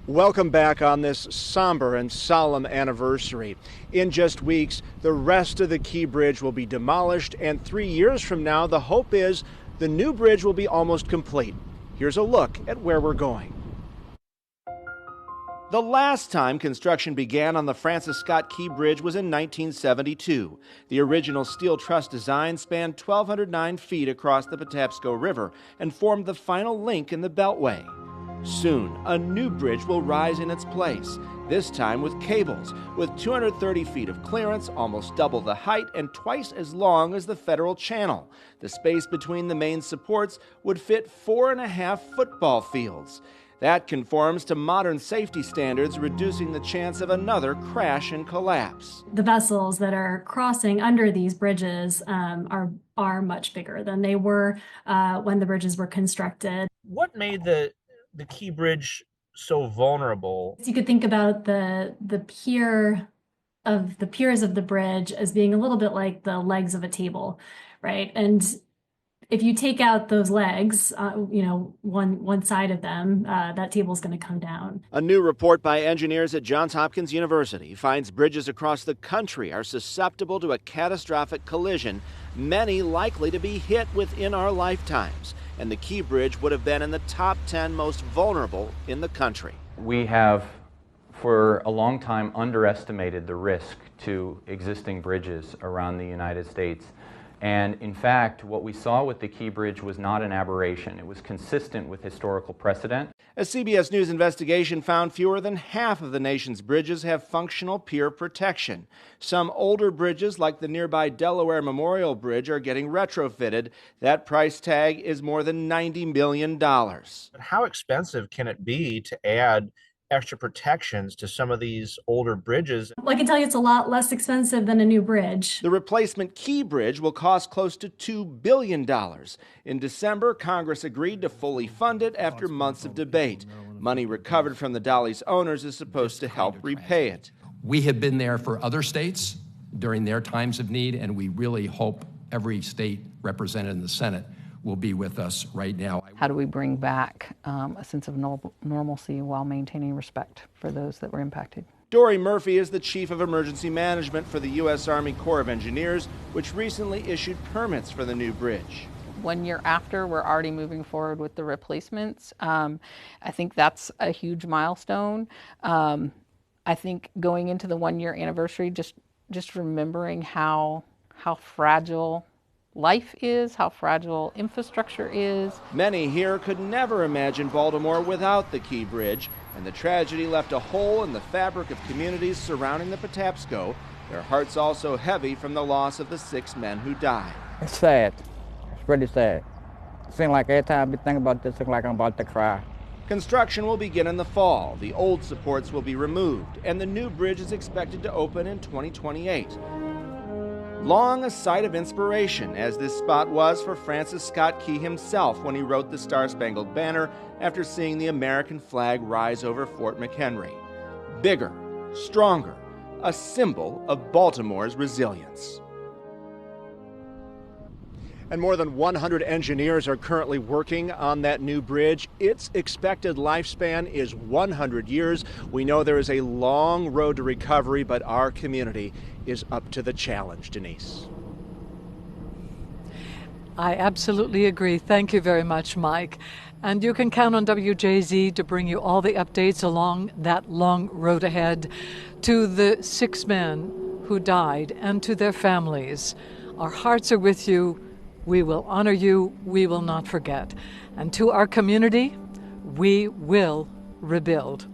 Welcome back on this somber and solemn anniversary. In just weeks, the rest of the Key Bridge will be demolished, and 3 years from now, the hope is the new bridge will be almost complete. Here's a look at where we're going. The last time construction began on the Francis Scott Key Bridge was in 1972. The original steel truss design spanned 1,209 feet across the Patapsco River and formed the final link in the Beltway. Soon, a new bridge will rise in its place, this time with cables, with 230 feet of clearance, almost double the height and twice as long as the Federal Channel. The space between the main supports would fit 4.5 football fields. That conforms to modern safety standards, reducing the chance of another crash and collapse. The vessels that are crossing under these bridges are much bigger than they were when the bridges were constructed. What made the Key Bridge so vulnerable? You could think about the piers of the bridge as being a little bit like the legs of a table, right? And if you take out those legs, one side of them, that table is going to come down. A new report by engineers at Johns Hopkins University finds bridges across the country are susceptible to a catastrophic collision, many likely to be hit within our lifetimes. And the Key Bridge would have been in the top 10 most vulnerable in the country. We have, for a long time, underestimated the risk to existing bridges around the United States. And in fact, what we saw with the Key Bridge was not an aberration. It was consistent with historical precedent. A CBS News investigation found fewer than half of the nation's bridges have functional pier protection. Some older bridges, like the nearby Delaware Memorial Bridge, are getting retrofitted. That price tag is more than $90 million. How expensive can it be to add extra protections to some of these older bridges? Well, I can tell you it's a lot less expensive than a new bridge. The replacement Key Bridge will cost close to $2 billion. In December, Congress agreed to fully fund it after months of debate. Money recovered from the Dolly's owners is supposed to help repay it. We have been there for other states during their times of need, and we really hope every state represented in the Senate will be with us right now. How do we bring back a sense of normalcy while maintaining respect for those that were impacted? Dory Murphy is the Chief of Emergency Management for the U.S. Army Corps of Engineers, which recently issued permits for the new bridge. 1 year after, we're already moving forward with the replacements. I think that's a huge milestone. I think going into the 1 year anniversary, just remembering how fragile life is, how fragile infrastructure is. Many here could never imagine Baltimore without the Key Bridge, and the tragedy left a hole in the fabric of communities surrounding the Patapsco. Their hearts also heavy from the loss of the 6 men who died. It's sad. It's pretty sad. It seems like every time I think about this, it seems like I'm about to cry. Construction will begin in the fall. The old supports will be removed, and the new bridge is expected to open in 2028. Long a site of inspiration, as this spot was for Francis Scott Key himself when he wrote the Star-Spangled Banner after seeing the American flag rise over Fort McHenry. Bigger, stronger, a symbol of Baltimore's resilience. And more than 100 engineers are currently working on that new bridge. Its expected lifespan is 100 years. We know there is a long road to recovery, but our community is up to the challenge, Denise. I absolutely agree. Thank you very much, Mike. And you can count on WJZ to bring you all the updates along that long road ahead. To the 6 men who died and to their families, our hearts are with you. We will honor you. We will not forget. And to our community, we will rebuild.